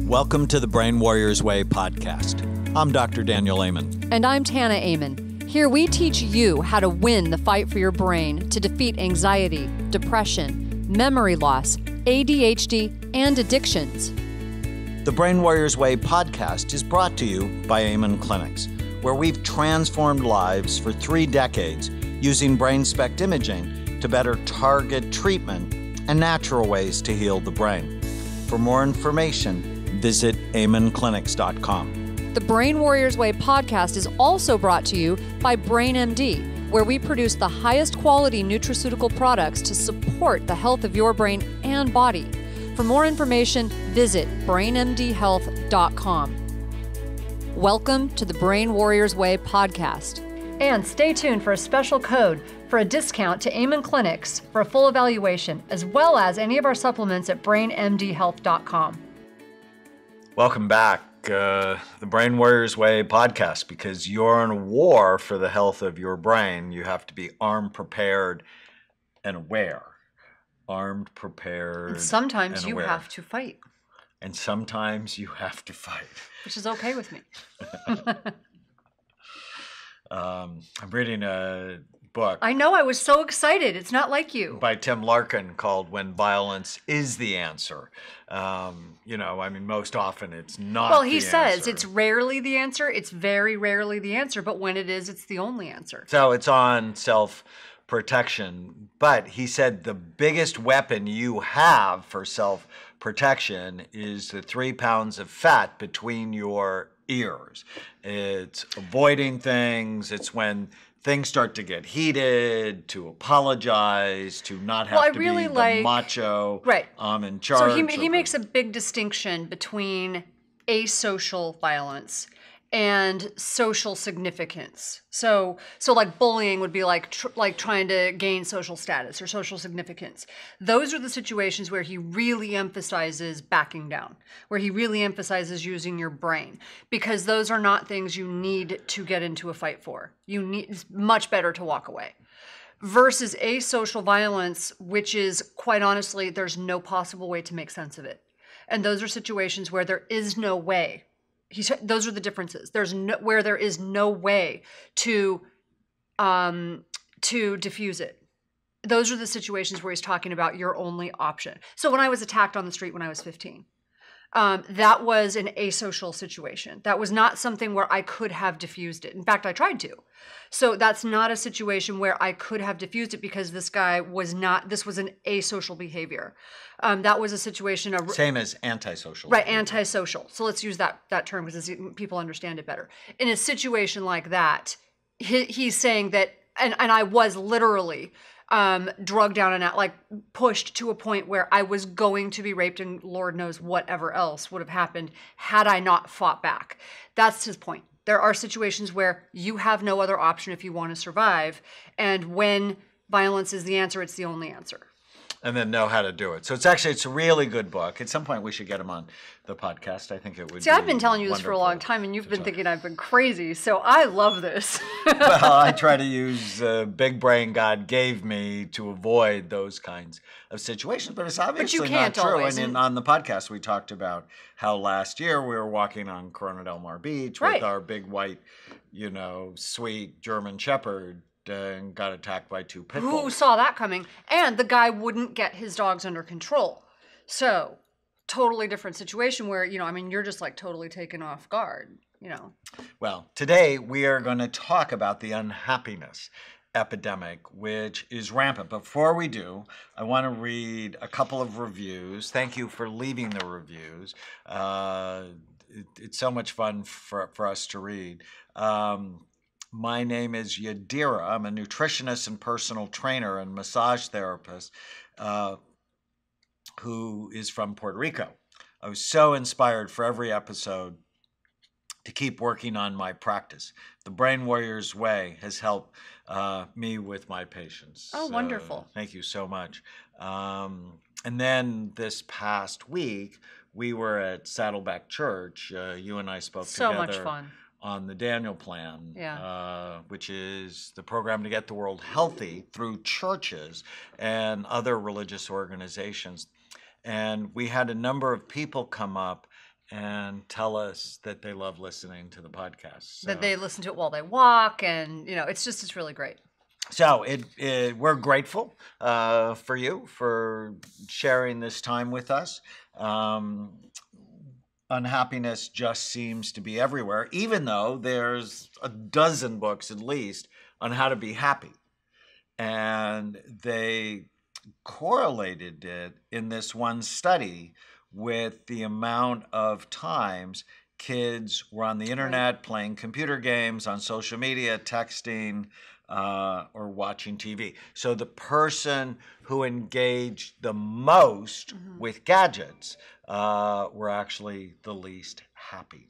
Welcome to the Brain Warriors Way podcast. I'm Dr. Daniel Amen. And I'm Tana Amen. Here we teach you how to win the fight for your brain to defeat anxiety, depression, memory loss, ADHD, and addictions. The Brain Warriors Way podcast is brought to you by Amen Clinics, where we've transformed lives for 3 decades using brain SPECT imaging to better target treatment and natural ways to heal the brain. For more information, visit amenclinics.com. The Brain Warriors Way podcast is also brought to you by BrainMD, where we produce the highest quality nutraceutical products to support the health of your brain and body. For more information, visit brainmdhealth.com. Welcome to the Brain Warriors Way podcast. And stay tuned for a special code for a discount to Amen Clinics for a full evaluation, as well as any of our supplements at brainmdhealth.com. Welcome back, the Brain Warriors Way podcast. Because you're in a war for the health of your brain, you have to be armed, prepared, and aware. Armed, prepared, and sometimes and you aware. have to fight. And sometimes you have to fight. Which is okay with me. I'm reading a book. I know, I was so excited. It's not like you. By Tim Larkin called When Violence is the Answer. Most often it's not Well, he the says answer. it's rarely the answer. It's very rarely the answer. But when it is, it's the only answer. So it's on self-protection. But he said the biggest weapon you have for self-protection is the 3 pounds of fat between your ears. It's avoiding things. It's when things start to get heated, to apologize, to not have to really be the macho, right. I'm in charge. So he makes a big distinction between asocial violence and social significance. So like bullying would be like trying to gain social status or social significance. Those are the situations where he really emphasizes backing down, where he really emphasizes using your brain, because those are not things you need to get into a fight for. It's much better to walk away. Versus asocial violence, which is, quite honestly, there's no possible way to make sense of it. And those are situations where there is no way. Those are the differences. Where there is no way to diffuse it. Those are the situations where he's talking about your only option. So when I was attacked on the street when I was 15, that was an asocial situation. That was not something where I could have diffused it. In fact, I tried to. So that's not a situation where I could have diffused it, because this guy was not, this was an asocial behavior. That was a situation. Same as antisocial. Right, antisocial. So let's use that term because people understand it better. In a situation like that, he's saying that, and I was literally drugged down and out, like pushed to a point where I was going to be raped, and Lord knows whatever else would have happened had I not fought back. That's his point. There are situations where you have no other option if you want to survive. And when violence is the answer, it's the only answer. And then know how to do it. So it's a really good book. At some point we should get him on the podcast. I think it would be I've been telling you this for a long time, and you've been thinking I've been crazy. So I love this. Well, I try to use big brain God gave me to avoid those kinds of situations. But it's obviously not true. Always. And on the podcast we talked about how last year we were walking on Corona Del Mar Beach with our big white, sweet German Shepherd, and got attacked by 2 pit bulls. Who saw that coming? And the guy wouldn't get his dogs under control. So, totally different situation where, you're just like totally taken off guard, Well, today we are going to talk about the unhappiness epidemic, which is rampant. Before we do, I want to read a couple of reviews. Thank you for leaving the reviews. It's so much fun for us to read. My name is Yadira. I'm a nutritionist and personal trainer and massage therapist who is from Puerto Rico. I was so inspired for every episode to keep working on my practice. The Brain Warriors Way has helped me with my patients. Oh, wonderful. Thank you so much. And then this past week, we were at Saddleback Church. You and I spoke together. So much fun. On the Daniel Plan, which is the program to get the world healthy through churches and other religious organizations. And we had a number of people come up and tell us that they love listening to the podcast. That they listen to it while they walk, and it's really great. So we're grateful for you for sharing this time with us. Unhappiness just seems to be everywhere, even though there's a dozen books at least on how to be happy. And they correlated it in this one study with the amount of times kids were on the internet, playing computer games, on social media, texting, or watching TV. So the person who engaged the most with gadgets were actually the least happy.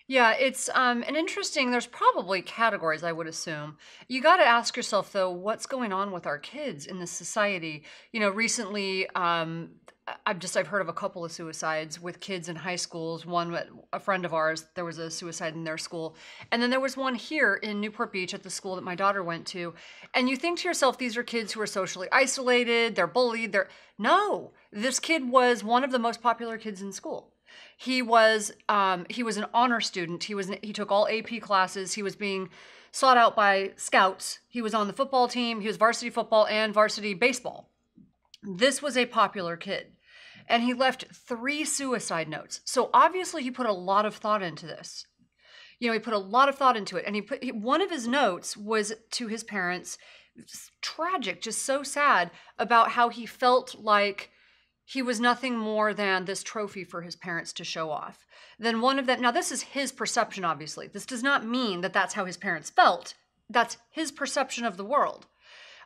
Yeah, it's an interesting, there's probably categories, I would assume. You got to ask yourself, though, what's going on with our kids in this society? Recently, I've heard of a couple of suicides with kids in high schools. One, a friend of ours, there was a suicide in their school. And then there was one here in Newport Beach at the school that my daughter went to. And you think to yourself, these are kids who are socially isolated, they're bullied, No, this kid was one of the most popular kids in school. He was an honor student. He took all AP classes. He was being sought out by scouts. He was on the football team. He was varsity football and varsity baseball. This was a popular kid. And he left 3 suicide notes. So obviously he put a lot of thought into this. He put a lot of thought into it. And one of his notes was to his parents, tragic, just so sad, about how he felt like he was nothing more than this trophy for his parents to show off. Then one of them, now this is his perception, obviously. This does not mean that that's how his parents felt. That's his perception of the world.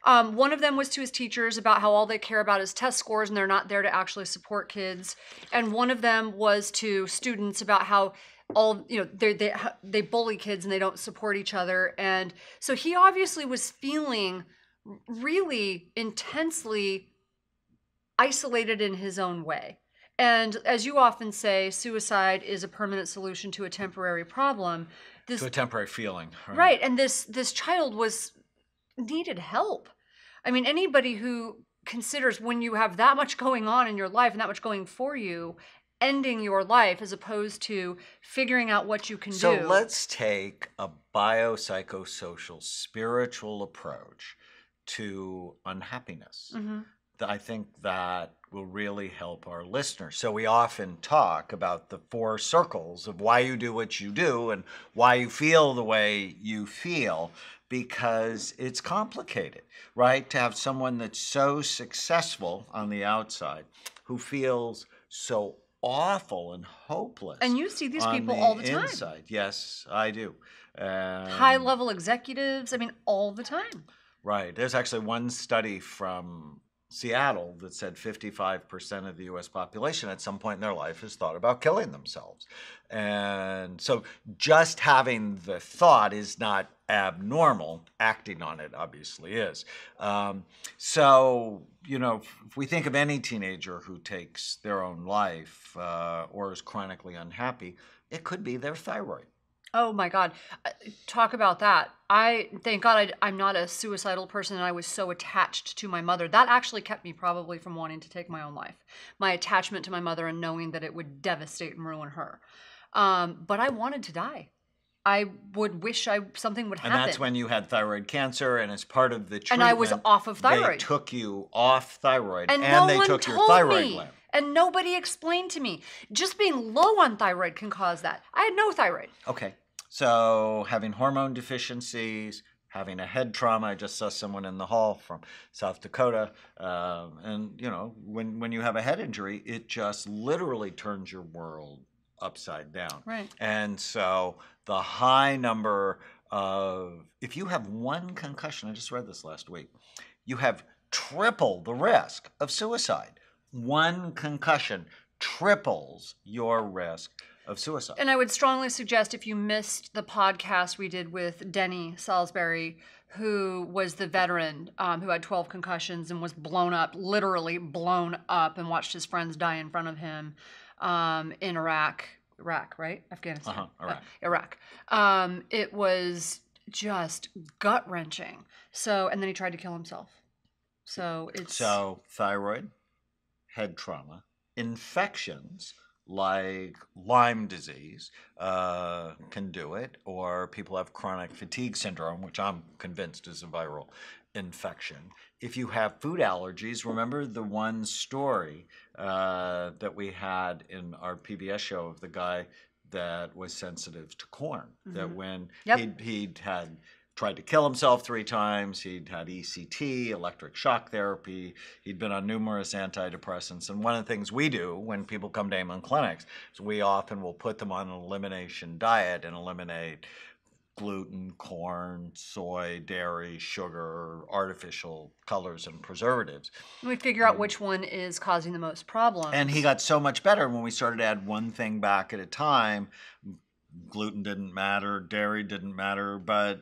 One of them was to his teachers about how all they care about is test scores and they're not there to actually support kids. And one of them was to students about how they bully kids and they don't support each other. And so he obviously was feeling really intensely isolated in his own way. And as you often say, suicide is a permanent solution to a temporary problem. To a temporary feeling. Right. And this child needed help. I mean, anybody who considers, when you have that much going on in your life and that much going for you, ending your life as opposed to figuring out what you can do. So let's take a biopsychosocial, spiritual approach to unhappiness. I think that will really help our listeners. So we often talk about the 4 circles of why you do what you do and why you feel the way you feel, because it's complicated, right? To have someone that's so successful on the outside who feels so awful and hopeless. And you see these people all the time. Inside. Yes, I do. High-level executives, all the time. Right. There's actually one study from Seattle that said 55% of the U.S. population at some point in their life has thought about killing themselves. And so just having the thought is not abnormal. Acting on it obviously is. So, if we think of any teenager who takes their own life or is chronically unhappy, it could be their thyroid. Oh my God. Talk about that. Thank God I'm not a suicidal person, and I was so attached to my mother. That actually kept me probably from wanting to take my own life. My attachment to my mother and knowing that it would devastate and ruin her. But I wanted to die. I would wish something would happen. And that's when you had thyroid cancer, and as part of the treatment, and I was off of thyroid. They took you off thyroid, and they took your thyroid gland. And nobody explained to me. Just being low on thyroid can cause that. I had no thyroid. Okay. So having hormone deficiencies, having a head trauma. I just saw someone in the hall from South Dakota. And, when you have a head injury, it just literally turns your world upside down. Right. And so the high number of, if you have one concussion, I just read this last week, you have triple the risk of suicide. One concussion triples your risk of suicide. And I would strongly suggest, if you missed the podcast we did with Denny Salisbury, who was the veteran who had 12 concussions and was blown up, literally blown up, and watched his friends die in front of him in Iraq, right? Afghanistan. Iraq. It was just gut-wrenching. And then he tried to kill himself. So thyroid, head trauma, infections, like Lyme disease can do it, or people have chronic fatigue syndrome, which I'm convinced is a viral infection. If you have food allergies, remember the one story that we had in our PBS show of the guy that was sensitive to corn, that when he'd had tried to kill himself 3 times. He'd had ECT, electric shock therapy. He'd been on numerous antidepressants. And one of the things we do when people come to Amen clinics is we often will put them on an elimination diet and eliminate gluten, corn, soy, dairy, sugar, artificial colors, and preservatives. We figure out which one is causing the most problems. And he got so much better when we started to add one thing back at a time. Gluten didn't matter, dairy didn't matter, but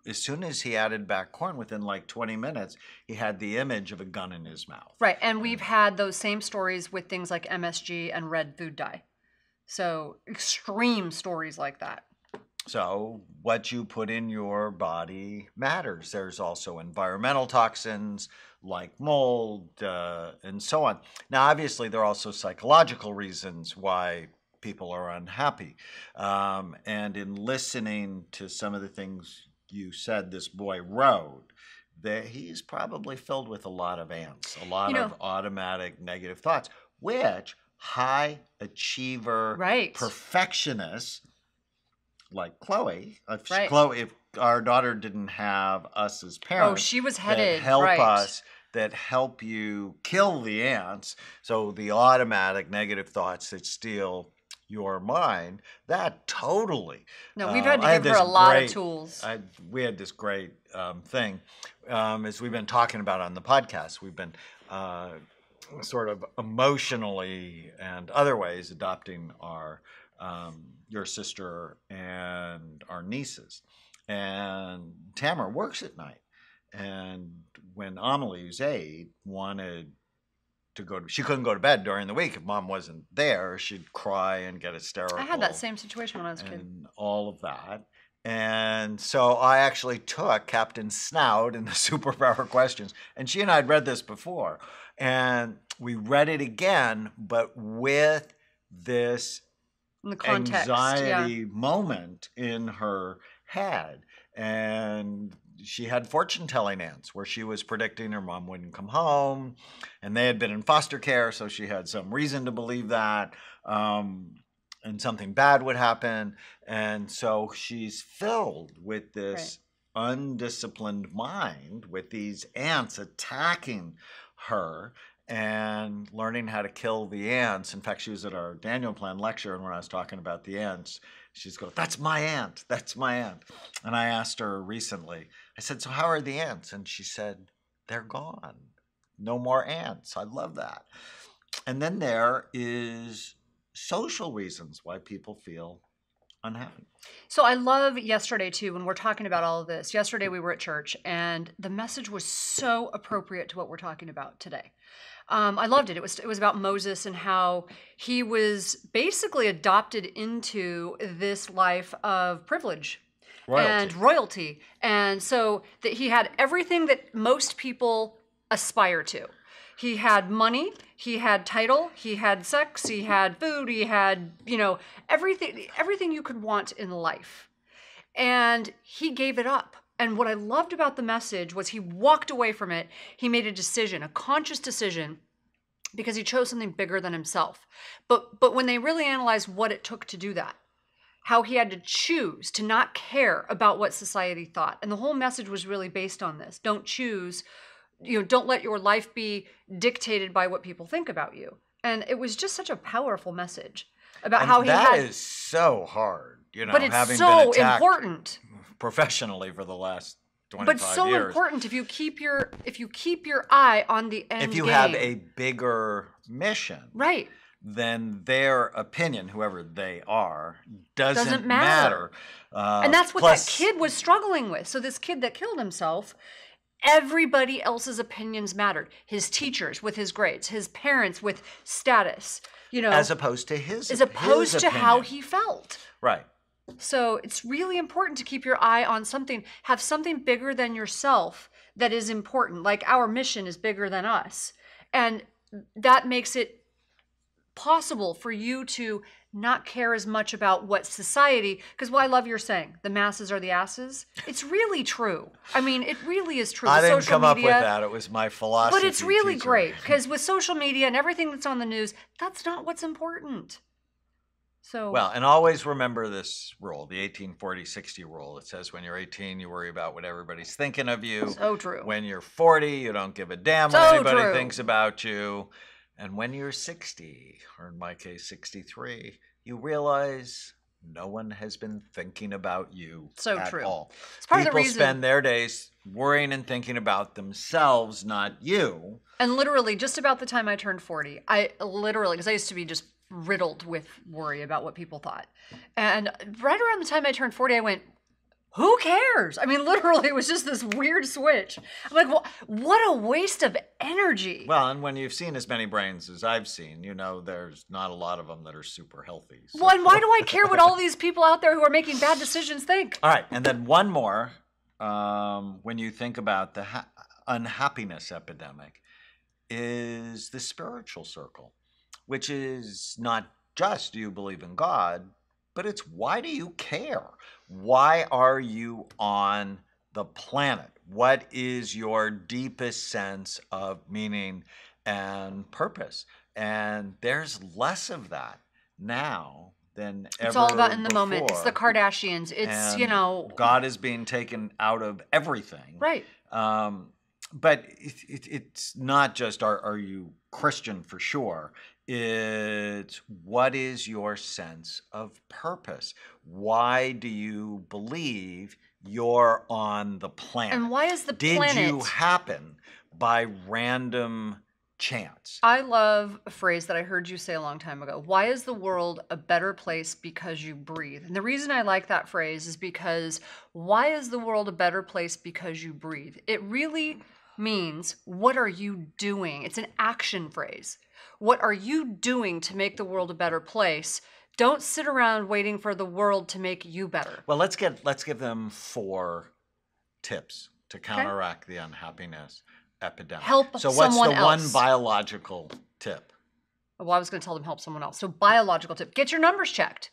as soon as he added back corn, within like 20 minutes, he had the image of a gun in his mouth. Right, and we've had those same stories with things like MSG and red food dye. So extreme stories like that. So what you put in your body matters. There's also environmental toxins like mold and so on. Now, obviously, there are also psychological reasons why people are unhappy. And in listening to some of the things you said this boy wrote, that he's probably filled with a lot of ants, a lot of automatic negative thoughts, which high achiever perfectionists like Chloe, if our daughter didn't have us as parents, she was headed that help us, that help you kill the ants. So the automatic negative thoughts that steal your mind, that totally. No, we've had to give her a lot of tools. We had this great thing, as we've been talking about on the podcast. We've been sort of emotionally and other ways adopting our your sister and our nieces. And Tamara works at night. And when Amelie, who's 8, wanted to go to, she couldn't go to bed during the week if mom wasn't there. She'd cry and get hysterical. I had that same situation when I was a kid. And all of that. And so I actually took Captain Snout in the Superpower Questions. And she and I had read this before. And we read it again, but with this anxiety moment in her head. And she had fortune-telling ants where she was predicting her mom wouldn't come home, and they had been in foster care, so she had some reason to believe that, and something bad would happen. And so she's filled with this undisciplined mind with these ants attacking her and learning how to kill the ants. In fact, she was at our Daniel Plan lecture, and when I was talking about the ants, she's going, "That's my ant, that's my ant." And I asked her recently, I said, "So how are the ants?" And she said, "They're gone. No more ants." I love that. And then there is social reasons why people feel unhappy. So I love yesterday too, when we're talking about all of this. Yesterday we were at church and the message was so appropriate to what we're talking about today. I loved it. It was about Moses and how he was basically adopted into this life of privilege and royalty. And so that he had everything that most people aspire to. He had money, he had title, he had sex, he had food, he had, everything you could want in life. And he gave it up. And what I loved about the message was he walked away from it. He made a decision, a conscious decision, because he chose something bigger than himself. But when they really analyzed what it took to do that, how he had to choose to not care about what society thought. And the whole message was really based on this. Don't choose, don't let your life be dictated by what people think about you. And it was just such a powerful message about how he had. That is so hard, but it's having so been attacked important professionally for the last 25 but so years. Important if you keep your eye on the end game. If you have a bigger mission, right, then their opinion, whoever they are, doesn't matter. And that's what that kid was struggling with. So this kid that killed himself, everybody else's opinions mattered. His teachers with his grades, his parents with status, as opposed to his how he felt. Right. So it's really important to keep your eye on something, have something bigger than yourself that is important. Like our mission is bigger than us. And that makes it possible for you to not care as much about what society, because I love your saying, the masses are the asses. It's really true. I mean, it really is true. I With didn't social come media, up with that. It was my philosophy but it's really teacher. great because with social media and everything that's on the news, that's not what's important. So Well, and always remember this rule, the 18-40-60 rule. It says when you're 18, you worry about what everybody's thinking of you. So true. When you're 40, you don't give a damn So what anybody true. thinks about you. And when you're 60, or in my case, 63, you realize no one has been thinking about you So at true. all. It's part of the People reason. spend their days worrying and thinking about themselves, not you. And literally, just about the time I turned 40, because I used to be just riddled with worry about what people thought. And right around the time I turned 40, I went, who cares? I mean, literally, it was just this weird switch. I'm like, well, what a waste of energy. Well, and when you've seen as many brains as I've seen, you know there's not a lot of them that are super healthy. So. Well, and why do I care what all these people out there who are making bad decisions think? All right, and then one more. When you think about the unhappiness epidemic, is the spiritual circle, which is not just do you believe in God, but it's why do you care? Why are you on the planet? What is your deepest sense of meaning and purpose? And there's less of that now than ever. It's all about in the before. moment. It's the Kardashians. It's, And God is being taken out of everything. Right. But it's not just are you Christian for sure. It's what is your sense of purpose? Why do you believe you're on the planet? And why is the Did planet... you happen by random chance? I love a phrase that I heard you say a long time ago. Why is the world a better place because you breathe? And the reason I like that phrase is because why is the world a better place because you breathe? It really means what are you doing? It's an action phrase. What are you doing to make the world a better place? Don't sit around waiting for the world to make you better. Well, let's give them 4 tips to counteract the unhappiness epidemic. Help so what's someone the else. one biological tip? Well, I was going to tell them help someone else. So biological tip, get your numbers checked.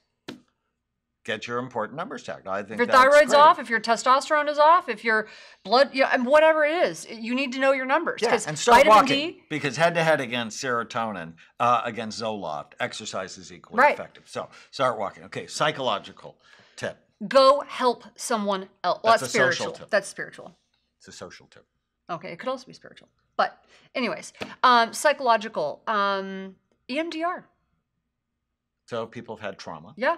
Get your important numbers checked. I think If your that's thyroid's great. off, if your testosterone is off, if your blood, and whatever it is, you need to know your numbers. Yeah, 'Cause and start vitamin walking. D, Because head-to-head against serotonin, against Zoloft, exercise is equally Right. effective. So start walking. Okay, psychological tip. go help someone else. Well, That's that's a social spiritual. tip. That's spiritual. It's a social tip. Okay, it could also be spiritual. But anyways, psychological, EMDR. So people have had trauma Yeah.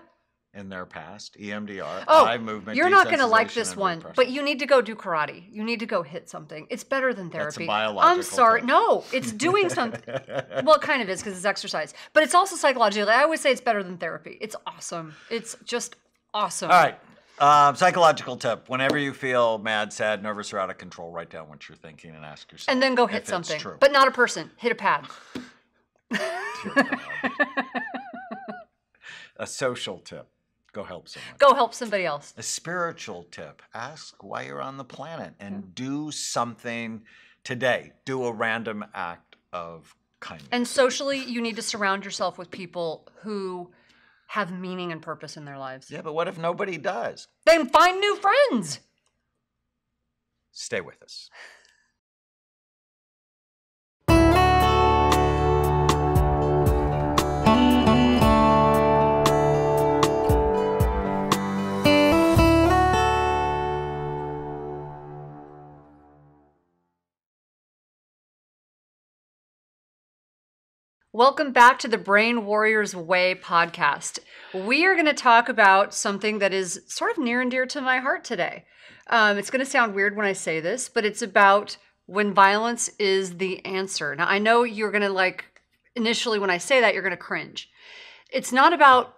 in their past, EMDR, Oh, eye movement, you're not going to like desensitization, this and one, repression. but you need to go do karate. You need to go hit something. It's better than That's a therapy. biological I'm sorry. thing. No, it's doing something. Well, it kind of is because it's exercise, but it's also psychological. I always say it's better than therapy. It's awesome. It's just awesome. All right. Psychological tip. Whenever you feel mad, sad, nervous, or out of control, write down what you're thinking and ask yourself. And then go if hit it's something, true. but not a person. Hit a pad. Dear God. A social tip. Go help someone. Go help somebody else. A spiritual tip. Ask why you're on the planet and do something today. Do a random act of kindness. And socially, you need to surround yourself with people who have meaning and purpose in their lives. Yeah, but what if nobody does? Then find new friends. Stay with us. Welcome back to the Brain Warriors Way podcast. We are going to talk about something that is sort of near and dear to my heart today. It's going to sound weird when I say this, but it's about when violence is the answer. Now, I know you're going to initially when I say that, you're going to cringe. It's not about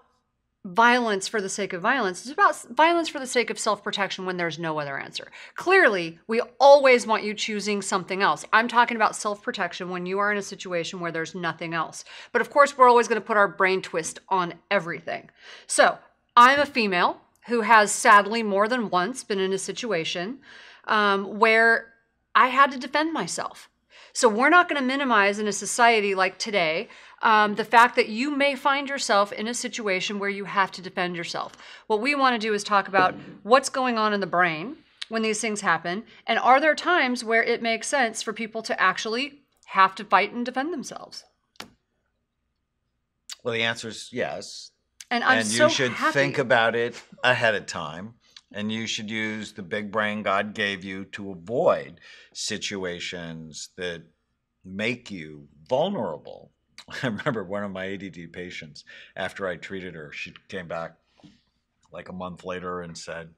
violence for the sake of violence. It's about violence for the sake of self-protection when there's no other answer. Clearly, we always want you choosing something else. I'm talking about self-protection when you are in a situation where there's nothing else. But of course, we're always going to put our brain twist on everything. So I'm a female who has sadly more than once been in a situation where I had to defend myself. So we're not going to minimize in a society like today the fact that you may find yourself in a situation where you have to defend yourself. What we want to do is talk about what's going on in the brain when these things happen, and are there times where it makes sense for people to actually have to fight and defend themselves? Well, the answer is yes. And I'm so you should happy. think about it ahead of time. And you should use the big brain God gave you to avoid situations that make you vulnerable. I remember one of my ADD patients, after I treated her, she came back like a month later and said,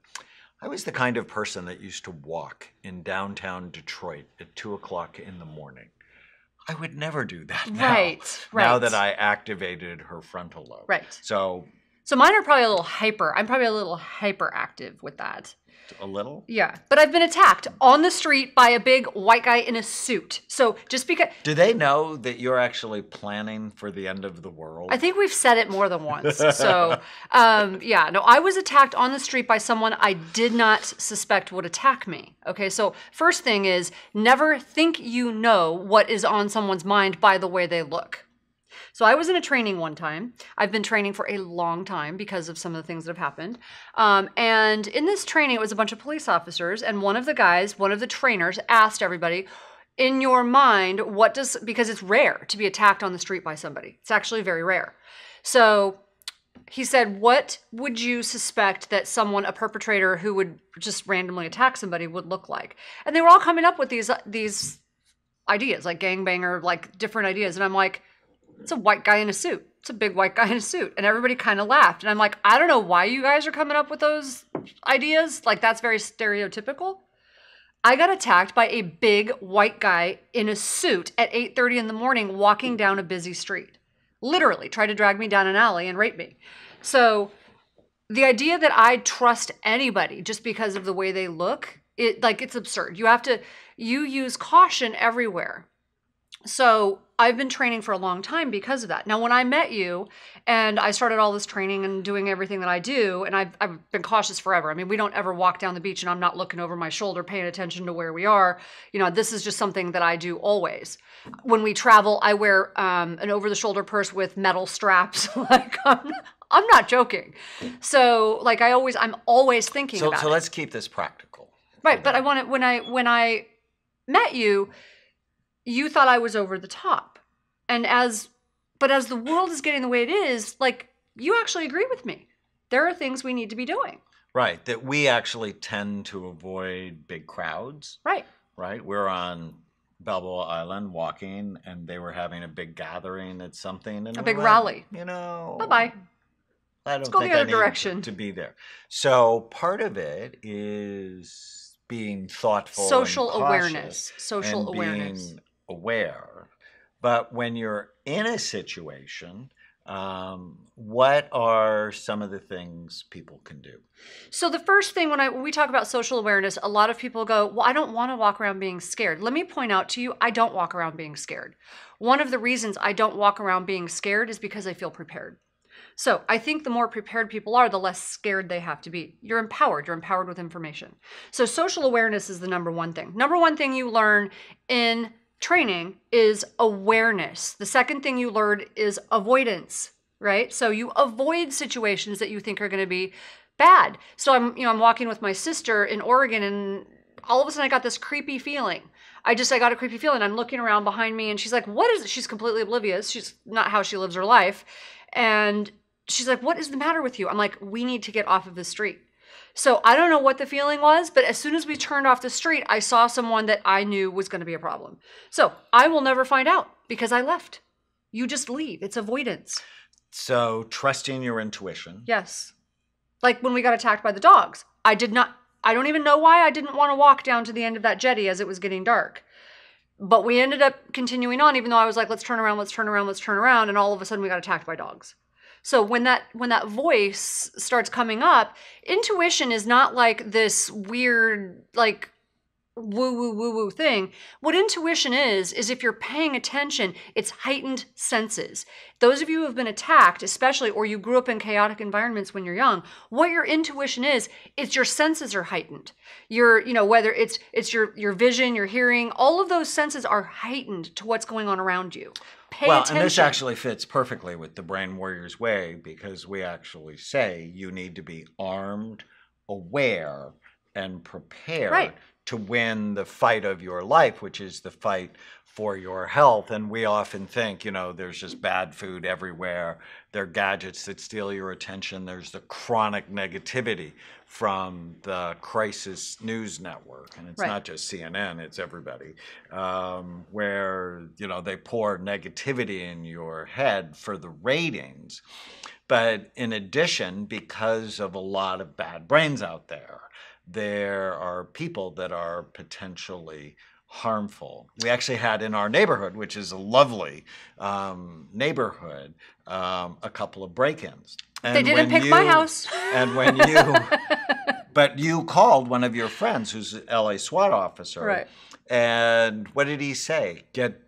I was the kind of person that used to walk in downtown Detroit at 2 o'clock in the morning. I would never do that now. Right. Now that I activated her frontal lobe. Right. So mine are probably a little hyper. I'm probably a little hyperactive with that. a little? Yeah. But I've been attacked on the street by a big white guy in a suit. So just because... Do they know that you're actually planning for the end of the world? I think we've said it more than once. So, yeah. No, I was attacked on the street by someone I did not suspect would attack me. Okay, so first thing is never think you know what is on someone's mind by the way they look. So I was in a training one time. I've been training for a long time because of some of the things that have happened. And in this training, it was a bunch of police officers. And one of the trainers asked everybody, in your mind, because it's rare to be attacked on the street by somebody. It's actually very rare. So he said, what would you suspect that a perpetrator who would just randomly attack somebody would look like? And they were all coming up with these ideas, like gangbanger, like different ideas. And I'm like, it's a white guy in a suit. It's a big white guy in a suit. And everybody kind of laughed. And I'm like, I don't know why you guys are coming up with those ideas. Like, that's very stereotypical. I got attacked by a big white guy in a suit at 8:30 in the morning walking down a busy street. Literally tried to drag me down an alley and rape me. So the idea that I trust anybody just because of the way they look, it's absurd. You use caution everywhere. So I've been training for a long time because of that. Now, when I met you and I started all this training and doing everything that I do, and I've been cautious forever. I mean, we don't ever walk down the beach and I'm not looking over my shoulder, paying attention to where we are. You know, this is just something that I do always. When we travel, I wear an over-the-shoulder purse with metal straps. Like, I'm not joking. So, like, I'm always thinking about it. So let's keep this practical. Right, but when I met you, you thought I was over the top. But as the world is getting the way it is, like, you actually agree with me. There are things we need to be doing. Right, that we actually tend to avoid big crowds. Right. Right, we're on Balboa Island walking, and they were having a big gathering at something. And a big rally. You know. Bye-bye. Let's go the other direction. To be there. So part of it is being thoughtful, social and awareness, being aware. But when you're in a situation, what are some of the things people can do? So the first thing when we talk about social awareness, a lot of people go, well, I don't want to walk around being scared. Let me point out to you, I don't walk around being scared. One of the reasons I don't walk around being scared is because I feel prepared. So I think the more prepared people are, the less scared they have to be. You're empowered with information. So social awareness is the number one thing. Number one thing you learn in training is awareness. The second thing you learn is avoidance, right? So you avoid situations that you think are going to be bad. So I'm walking with my sister in Oregon, and all of a sudden I got this creepy feeling. I got a creepy feeling. I'm looking around behind me, and she's like, what is it? She's completely oblivious. She's not how she lives her life. And she's like, what is the matter with you? I'm like, we need to get off of the street. So I don't know what the feeling was, but as soon as we turned off the street, I saw someone that I knew was going to be a problem. So I will never find out because I left. You just leave. It's avoidance. So trusting your intuition. Yes. Like when we got attacked by the dogs, I don't even know why I didn't want to walk down to the end of that jetty as it was getting dark. But we ended up continuing on, even though I was like, let's turn around. And all of a sudden we got attacked by dogs. So when that voice starts coming up, intuition is not like this weird, like, woo thing. What intuition is if you're paying attention, it's heightened senses. Those of you who have been attacked, especially, or you grew up in chaotic environments when you're young, what your intuition is, it's your senses are heightened. Whether it's your vision, your hearing, all of those senses are heightened to what's going on around you. Pay attention. And this actually fits perfectly with the Brain Warriors Way, because we actually say you need to be armed, aware, and prepared to win the fight of your life, which is the fight for your health. And we often think, there's just bad food everywhere. There are gadgets that steal your attention. There's the chronic negativity from the crisis news network. And it's not just CNN, it's everybody, where, they pour negativity in your head for the ratings. But in addition, because of a lot of bad brains out there are people that are potentially harmful. We actually had in our neighborhood, which is a lovely neighborhood, a couple of break-ins. And they didn't pick my house. And but you called one of your friends who's an LA SWAT officer. Right. And what did he say? Get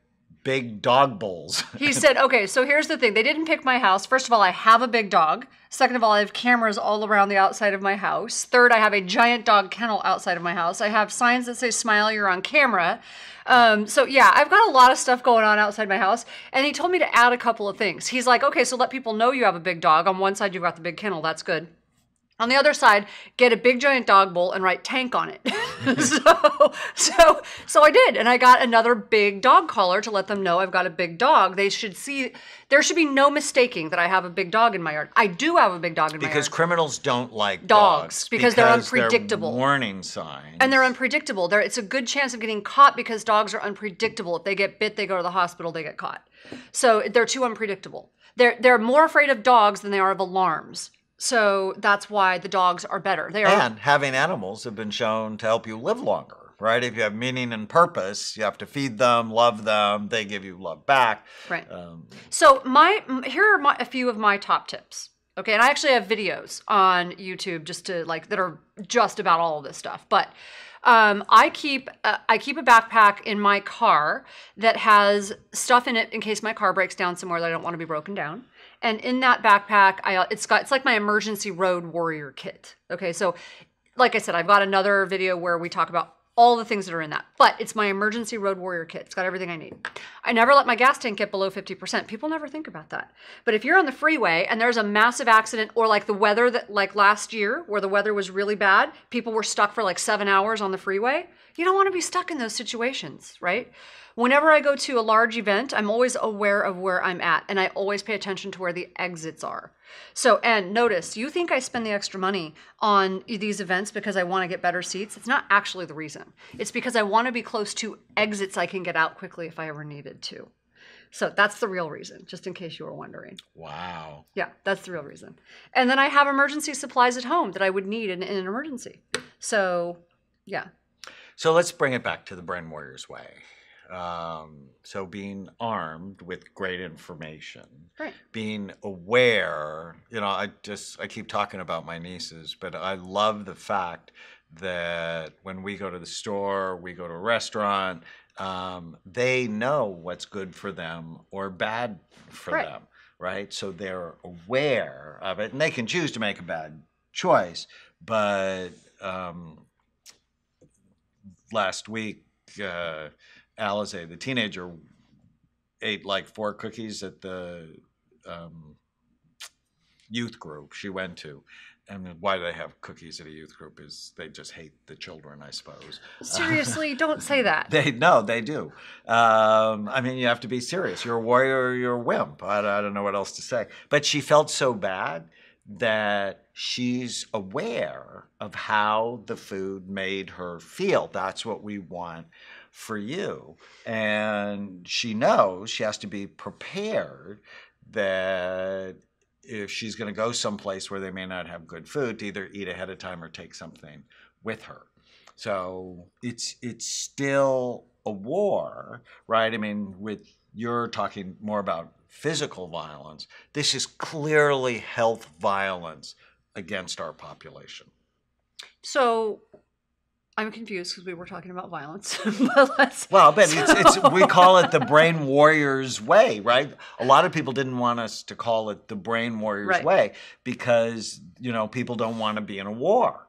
big dog bowls. He said, okay, so here's the thing. They didn't pick my house. First of all, I have a big dog. Second of all, I have cameras all around the outside of my house. Third, I have a giant dog kennel outside of my house. I have signs that say, smile, you're on camera. So yeah, I've got a lot of stuff going on outside my house. And he told me to add a couple of things. He's like, okay, so let people know you have a big dog. On one side, you've got the big kennel. That's good. On the other side, get a big giant dog bowl and write tank on it. So I did. And I got another big dog collar to let them know I've got a big dog. There should be no mistaking that I have a big dog in my yard. I do have a big dog in my yard. Because criminals don't like dogs. Because they're unpredictable. They're warning signs. And they're unpredictable. It's a good chance of getting caught because dogs are unpredictable. If they get bit, they go to the hospital, they get caught. So they're too unpredictable. They're more afraid of dogs than they are of alarms. So that's why the dogs are better. And having animals have been shown to help you live longer, right? If you have meaning and purpose, you have to feed them, love them. They give you love back. Right. So here are a few of my top tips. Okay, and I actually have videos on YouTube that are just about all of this stuff. But I keep a backpack in my car that has stuff in it in case my car breaks down somewhere that I don't want to be broken down. And in that backpack, it's like my emergency road warrior kit. Okay, so like I said, I've got another video where we talk about all the things that are in that. But it's my emergency road warrior kit. It's got everything I need. I never let my gas tank get below 50%. People never think about that. But if you're on the freeway and there's a massive accident, or like the weather that like last year where the weather was really bad, people were stuck for like 7 hours on the freeway. You don't want to be stuck in those situations, right? Whenever I go to a large event, I'm always aware of where I'm at, and I always pay attention to where the exits are. So, and notice, you think I spend the extra money on these events because I want to get better seats. It's not actually the reason. It's because I want to be close to exits I can get out quickly if I ever needed to. So that's the real reason, just in case you were wondering. Wow. Yeah, that's the real reason. And then I have emergency supplies at home that I would need in an emergency. So, yeah. So let's bring it back to the Brain Warriors Way. So being armed with great information, right. Being aware, I keep talking about my nieces, but I love the fact that when we go to the store, we go to a restaurant, they know what's good for them or bad for right. them, right? So they're aware of it, and they can choose to make a bad choice. But last week, Alize, the teenager, ate like 4 cookies at the youth group she went to. And why do they have cookies at a youth group is they just hate the children, I suppose. Seriously, don't say that. They do. You have to be serious. You're a warrior or you're a wimp. I don't know what else to say. But she felt so bad that she's aware of how the food made her feel. That's what we want for you. And she knows she has to be prepared that if she's going to go someplace where they may not have good food, to either eat ahead of time or take something with her. So it's still a war, right? You're talking more about physical violence. This is clearly health violence against our population. So I'm confused because we were talking about violence. But Well, but we call it the brain warrior's way, right? A lot of people didn't want us to call it the brain warrior's way because, people don't want to be in a war.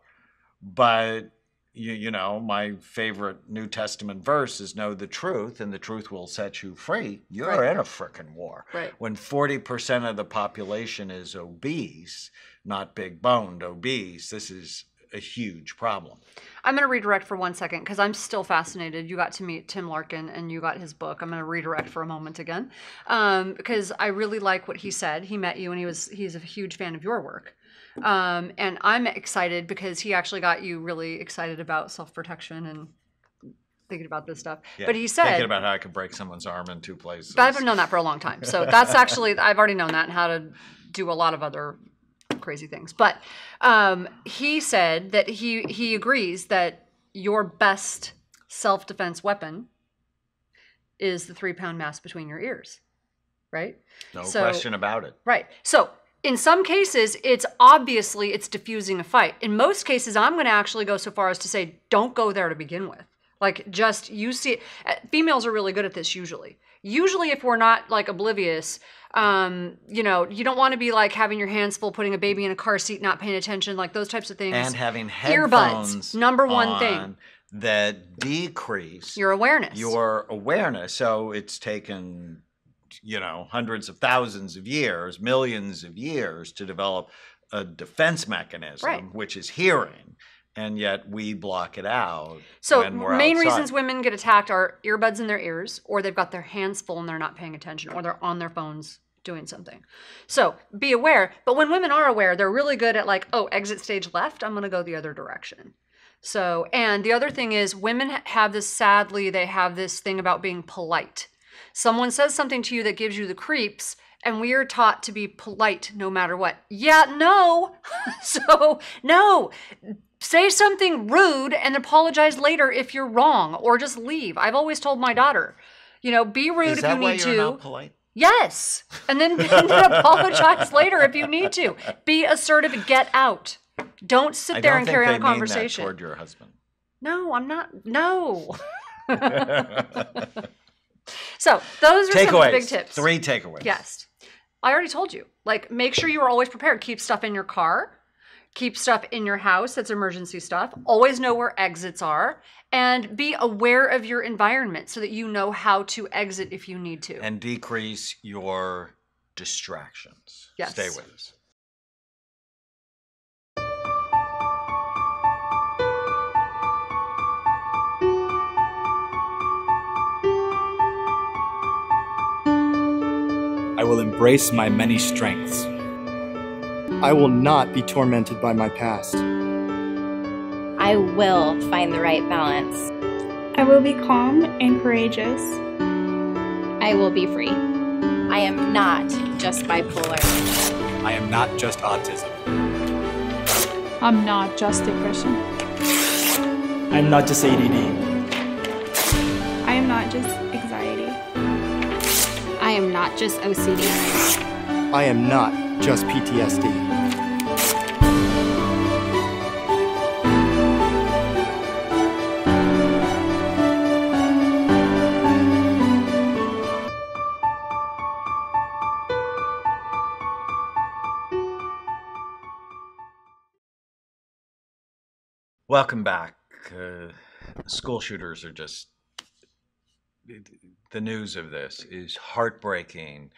But, my favorite New Testament verse is know the truth and the truth will set you free. You're in a frickin' war. Right. When 40% of the population is obese, not big boned, obese, this is a huge problem. I'm going to redirect for 1 second because I'm still fascinated. You got to meet Tim Larkin and you got his book. I'm going to redirect for a moment again because I really like what he said. He met you and he's a huge fan of your work. And I'm excited because he actually got you really excited about self-protection and thinking about this stuff. Yeah, but he said... Thinking about how I could break someone's arm in 2 places. But I've known that for a long time. So that's actually... I've already known that and how to do a lot of other crazy things. But he said that he agrees that your best self-defense weapon is the 3-pound mass between your ears, right? No question about it. Right. So in some cases, it's diffusing a fight. In most cases, I'm going to actually go so far as to say, don't go there to begin with. Like, just, you see it. Females are really good at this usually. Usually if we're not like oblivious, you don't want to be like having your hands full, putting a baby in a car seat, not paying attention, like those types of things. And having headphones earbuds, number one thing. That decrease your awareness. So it's taken, hundreds of thousands of years, millions of years to develop a defense mechanism, which is hearing. And yet we block it out. So when we're main outside. Reasons women get attacked are earbuds in their ears, or they've got their hands full and they're not paying attention, or they're on their phones doing something. So be aware. But when women are aware, they're really good at like, oh, exit stage left, I'm going to go the other direction. So, and the other thing is women have this, sadly, they have this thing about being polite. Someone says something to you that gives you the creeps, and we are taught to be polite no matter what. Yeah, no. So, no. Say something rude and apologize later if you're wrong, or just leave. I've always told my daughter, be rude if you need to. Is that why you're not polite? Yes. And then apologize later if you need to. Be assertive, get out. Don't sit there and carry on a conversation. I don't think they mean that toward your husband. No, I'm not. No. So those are some of the big tips. 3 takeaways. Yes. I already told you. Like, make sure you are always prepared. Keep stuff in your car. Keep stuff in your house that's emergency stuff. Always know where exits are. And be aware of your environment so that you know how to exit if you need to. And decrease your distractions. Yes. Stay with us. I will embrace my many strengths. I will not be tormented by my past. I will find the right balance. I will be calm and courageous. I will be free. I am not just bipolar. I am not just autism. I'm not just depression. I'm not just ADD. I am not just anxiety. I am not just OCD. I am not just PTSD. Welcome back. School shooters are just, the news of this is heartbreaking,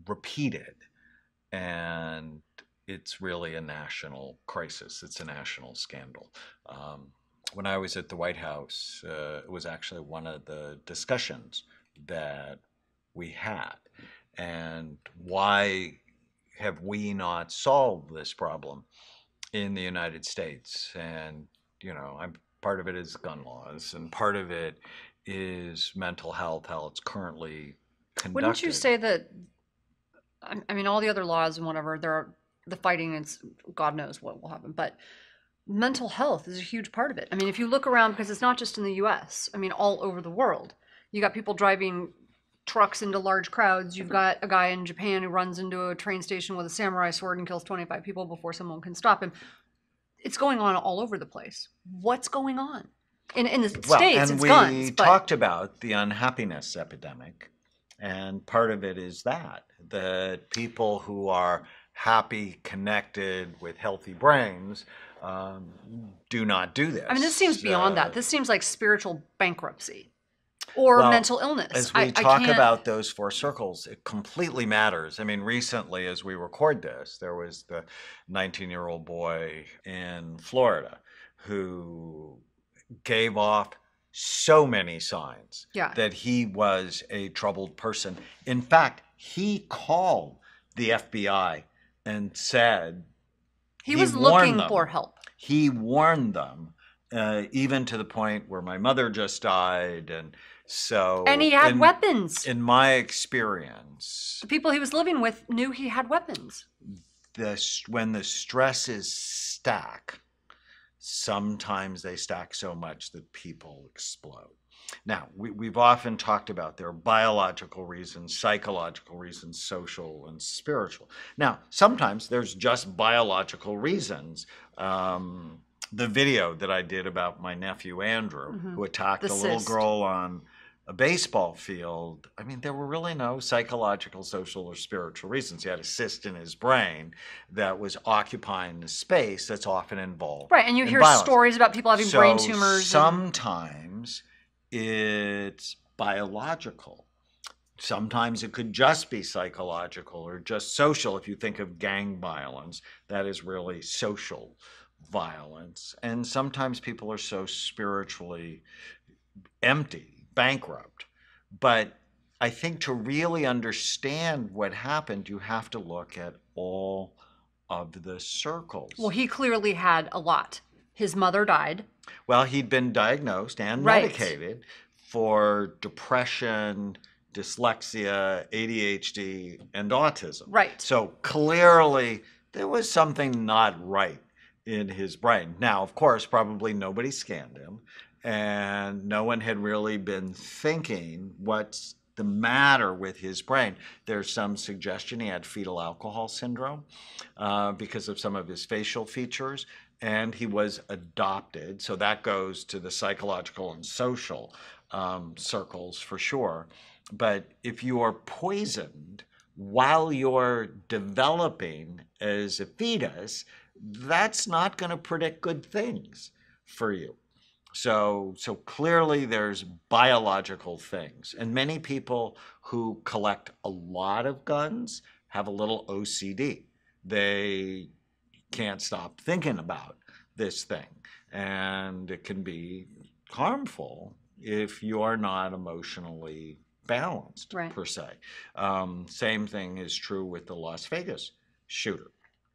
repeated, and it's really a national crisis. It's a national scandal. When I was at the White House, it was actually one of the discussions that we had. And why have we not solved this problem in the United States? And, part of it is gun laws, and part of it is mental health, how it's currently conducted. Wouldn't you say that, I mean, all the other laws and whatever, the fighting, and God knows what will happen, but mental health is a huge part of it. I mean, if you look around, because it's not just in the US, I mean, all over the world, you got people driving trucks into large crowds. You've got a guy in Japan who runs into a train station with a samurai sword and kills 25 people before someone can stop him. it's going on all over the place. What's going on? In the Well, States, and it's we guns. But talked about the unhappiness epidemic, and part of it is that people who are happy, connected, with healthy brains do not do this. I mean, this seems beyond that. This seems like spiritual bankruptcy or mental illness. As we I talk can't... about those four circles, it completely matters. I mean, recently, as we record this, there was the 19-year-old boy in Florida who gave off so many signs that he was a troubled person. In fact, he called the FBI and said he was looking for help. He warned them, even to the point where my mother just died. And so, and he had weapons. In my experience, the people he was living with knew he had weapons. When the stresses stack, sometimes they stack so much that people explode. Now, we've often talked about there are biological reasons, psychological reasons, social and spiritual. Now, sometimes there's just biological reasons. The video that I did about my nephew Andrew, who attacked a little girl on a baseball field, I mean, there were really no psychological, social, or spiritual reasons. He had a cyst in his brain that was occupying the space that's often involved. Right, and you hear violence. Stories about people having brain tumors. Sometimes it's biological. Sometimes it could just be psychological or just social. If you think of gang violence, that is really social violence. And sometimes people are so spiritually empty, bankrupt. But I think to really understand what happened, you have to look at all of the circles. Well, he clearly had a lot. His mother died. Well, he'd been diagnosed and medicated for depression, dyslexia, ADHD, and autism. Right. So clearly there was something not right in his brain. Now, of course, probably nobody scanned him, and no one had really been thinking what's the matter with his brain. There's some suggestion he had fetal alcohol syndrome because of some of his facial features, and he was adopted. So that goes to the psychological and social circles for sure. But if you are poisoned while you're developing as a fetus, that's not going to predict good things for you. So clearly there's biological things. And many people who collect a lot of guns have a little OCD. They can't stop thinking about this thing. And it can be harmful if you're not emotionally balanced, per se. Same thing is true with the Las Vegas shooter.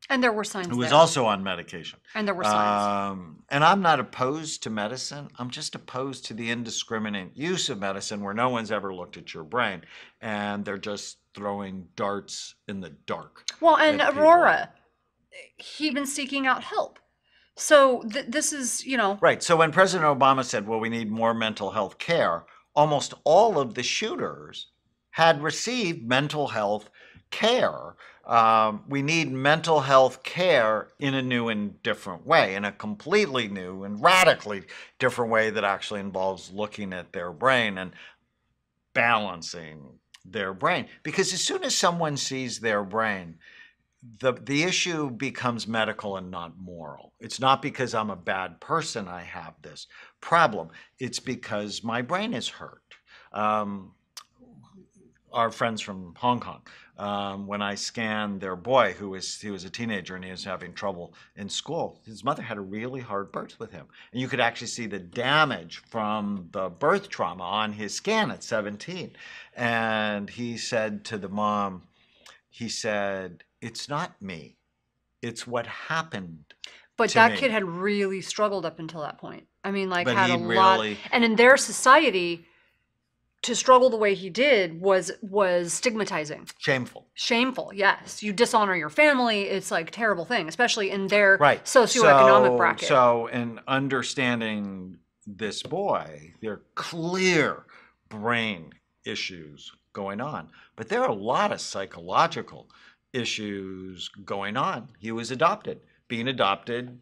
And there were signs who was also on medication. And there were signs. And I'm not opposed to medicine. I'm just opposed to the indiscriminate use of medicine where no one's ever looked at your brain and they're just throwing darts in the dark. Well, and Aurora, he'd been seeking out help. So this is, you know. Right. So when President Obama said, well, we need more mental health care, almost all of the shooters had received mental health care. We need mental health care in a new and different way, in a completely new and radically different way that actually involves looking at their brain and balancing their brain. Because as soon as someone sees their brain, the issue becomes medical and not moral. It's not because I'm a bad person I have this problem. It's because my brain is hurt. Our friends from Hong Kong, when I scanned their boy, he was a teenager and he was having trouble in school, his mother had a really hard birth with him. And you could actually see the damage from the birth trauma on his scan at 17. And he said to the mom, he said, it's not me, it's what happened. But to that me. kid had really struggled up until that point. I mean, like, But had a he'd lot. really- And in their society, to struggle the way he did was stigmatizing. Shameful, yes. You dishonor your family. It's like a terrible thing, especially in their right. socioeconomic bracket. So in understanding this boy, there are clear brain issues going on. But there are a lot of psychological issues going on. He was adopted. Being adopted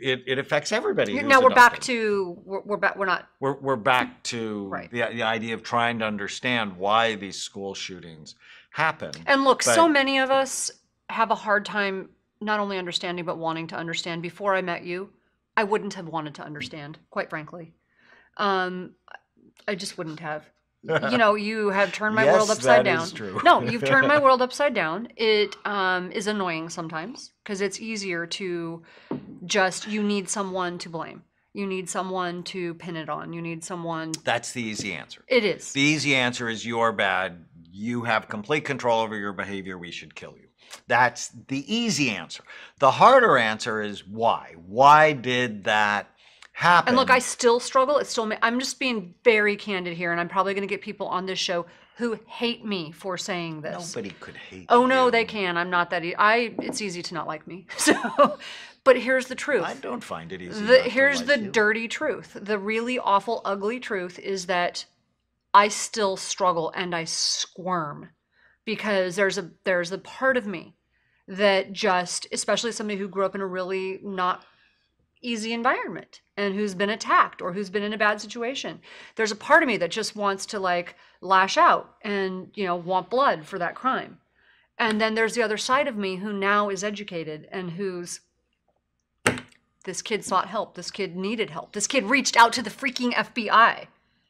it affects everybody. who's Now we're back adopted. to We're back to Right. the idea of trying to understand why these school shootings happen. And look, But- so many of us have a hard time not only understanding but wanting to understand. Before I met you, I wouldn't have wanted to understand, quite frankly. I just wouldn't have. You have turned my world Yes, upside that down. is true. No, you've turned my world upside down. It is annoying sometimes because it's easier to you need someone to blame. You need someone to pin it on. You need someone. That's the easy answer. It is. The easy answer is you're bad. You have complete control over your behavior. We should kill you. That's the easy answer. The harder answer is why. Why did that happen? And look, I still struggle. I'm just being very candid here, and I'm probably going to get people on this show who hate me for saying this. Nobody could hate Oh no, you. they can. I'm not that. It's easy to not like me. So, but here's the truth. I don't find it easy. not to Here's like the you. dirty truth. The really awful, ugly truth is that I still struggle and I squirm because there's a part of me that especially somebody who grew up in a really not easy environment and who's been attacked or who's been in a bad situation. There's a part of me that just wants to lash out and, want blood for that crime. And then there's the other side of me who now is educated and this kid sought help. This kid needed help. This kid reached out to the freaking FBI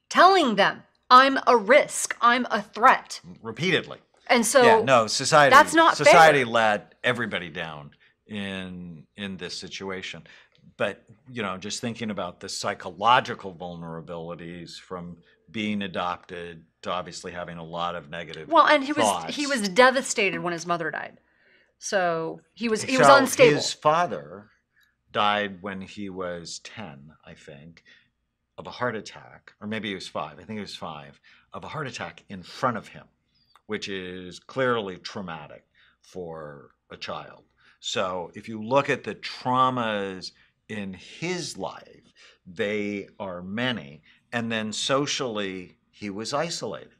telling them I'm a risk. I'm a threat. Repeatedly. And so Yeah, no, society. that's not society fair. let everybody down in this situation. But just thinking about the psychological vulnerabilities from being adopted to obviously having a lot of negative. Well, and he thoughts. was devastated when his mother died. So he was So unstable. His father died when he was 10, I think, of a heart attack, or maybe he was 5. I think he was 5, of a heart attack in front of him, which is clearly traumatic for a child. So if you look at the traumas in his life, they are many. And then socially, he was isolated.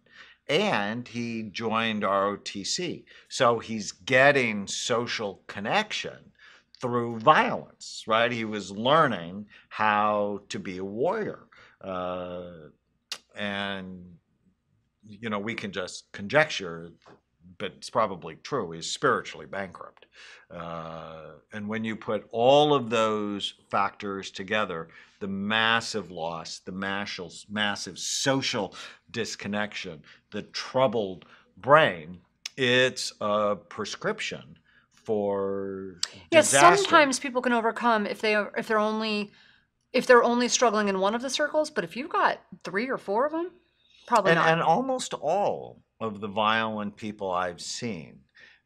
And he joined ROTC. So he's getting social connection through violence, right? He was learning how to be a warrior. And, we can just conjecture, but it's probably true, he's spiritually bankrupt. And when you put all of those factors together, the massive loss, the massive social disconnection, the troubled brain, it's a prescription for disaster. Sometimes people can overcome if they're only struggling in one of the circles, but if you've got 3 or 4 of them, probably not. And almost all of the violent people I've seen,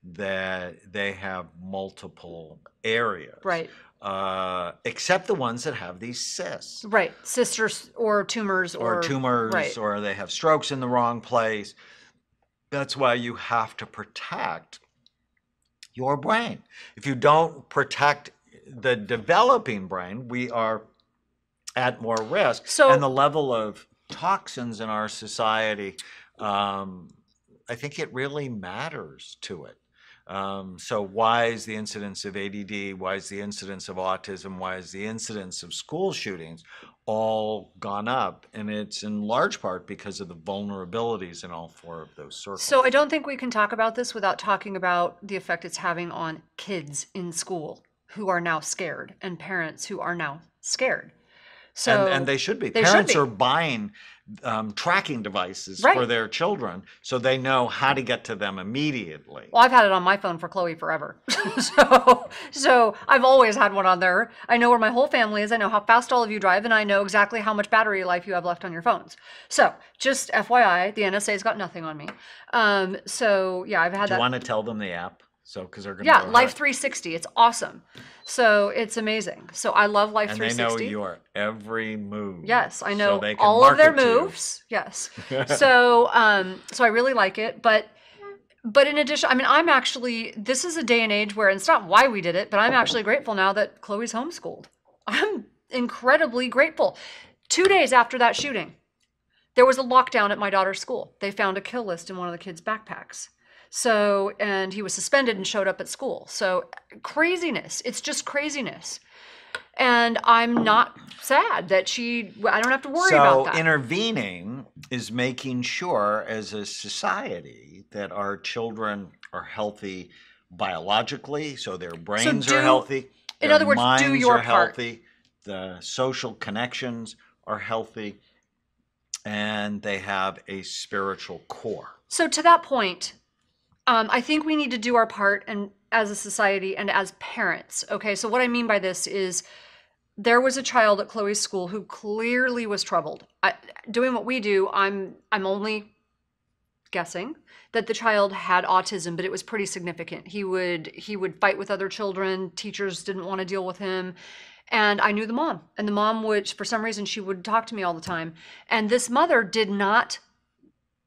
that they have multiple areas. Right. Except the ones that have these cysts. Right. Cysters or tumors Right. Or they have strokes in the wrong place. That's why you have to protect your brain. If you don't protect the developing brain, we are at more risk. And the level of toxins in our society, I think it really matters to it. So why is the incidence of ADD, why is the incidence of autism, why is the incidence of school shootings all gone up? And it's in large part because of the vulnerabilities in all 4 of those circles. So I don't think we can talk about this without talking about the effect it's having on kids in school who are now scared and parents who are now scared. So and they should be. They Parents should be. are buying tracking devices Right. for their children so they know how to get to them immediately. Well, I've had it on my phone for Chloe forever. so I've always had one on there. I know where my whole family is. I know how fast all of you drive, and I know exactly how much battery life you have left on your phones. So just FYI, the NSA's got nothing on me. So yeah, I've had Do that. you want to tell them the app? So, because they're going to Yeah, Life 360. It's awesome. So it's amazing. So I love Life and 360. they know your every move. Yes, I know so they can all of their market to you. moves. Yes. So I really like it, but in addition, I mean, this is a day and age where, and it's not why we did it, but I'm actually grateful now that Chloe's homeschooled. I'm incredibly grateful. 2 days after that shooting, there was a lockdown at my daughter's school. They found a kill list in one of the kids' backpacks. So, and he was suspended and showed up at school. So craziness. It's just craziness. And I'm not sad that I don't have to worry about that. So intervening is making sure as a society that our children are healthy biologically, so their brains are healthy, in their other words, do minds your are part. healthy, the social connections are healthy, and they have a spiritual core. So to that point, I think we need to do our part, and as a society and as parents. Okay, so what I mean by this is there was a child at Chloe's school who clearly was troubled. Doing what we do, I'm only guessing that the child had autism, but it was pretty significant. He would fight with other children. Teachers didn't want to deal with him. And I knew the mom, and the mom would, for some reason, she would talk to me all the time. And this mother did not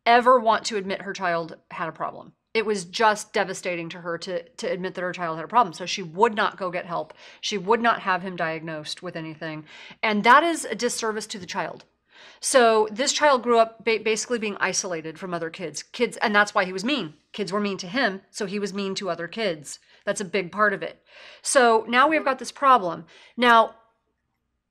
ever want to admit her child had a problem. It was just devastating to her to admit that her child had a problem. So she would not go get help. She would not have him diagnosed with anything. And that is a disservice to the child. So this child grew up basically being isolated from other kids, and that's why he was mean. Kids were mean to him, so he was mean to other kids. That's a big part of it. So now we've got this problem. Now,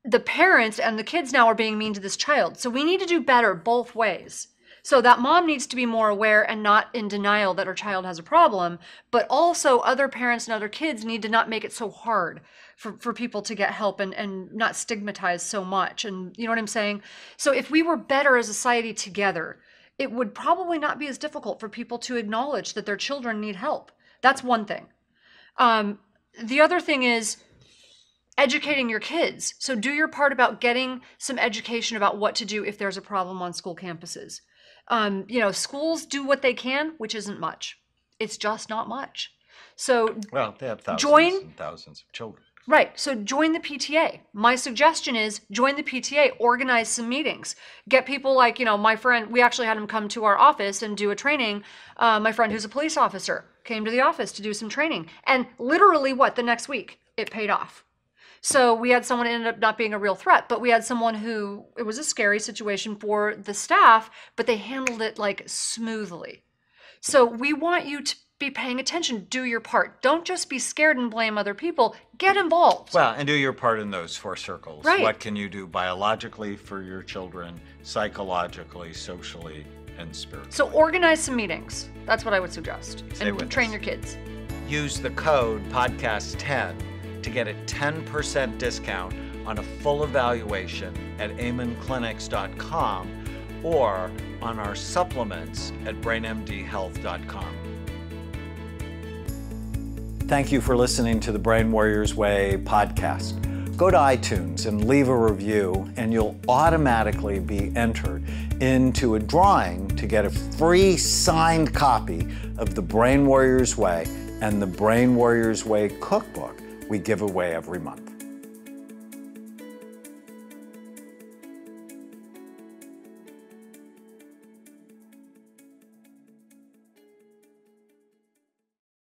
the parents and the kids now are being mean to this child. So we need to do better both ways. So that mom needs to be more aware and not in denial that her child has a problem, but also other parents and other kids need to not make it so hard for people to get help and not stigmatize so much. And you know what I'm saying? So if we were better as a society together, it would probably not be as difficult for people to acknowledge that their children need help. That's one thing. The other thing is educating your kids. So do your part about getting some education about what to do if there's a problem on school campuses. Schools do what they can, which isn't much. It's just not much. So well, they have thousands and thousands of children. Right. So join the PTA. My suggestion is join the PTA, organize some meetings, get people like, my friend, we actually had him come to our office and do a training. My friend who's a police officer came to the office to do some training, and literally the next week it paid off. So we had someone ended up not being a real threat, but we had someone who, it was a scary situation for the staff, but they handled it smoothly. So we want you to be paying attention, do your part. Don't just be scared and blame other people, get involved. Well, and do your part in those 4 circles. Right. What can you do biologically for your children, psychologically, socially, and spiritually? So organize some meetings. That's what I would suggest. Stay and with train us. your kids. Use the code podcast10 to get a 10% discount on a full evaluation at amenclinics.com or on our supplements at brainmdhealth.com. Thank you for listening to the Brain Warriors Way podcast. Go to iTunes and leave a review, and you'll automatically be entered into a drawing to get a free signed copy of the Brain Warriors Way and the Brain Warriors Way cookbook we give away every month.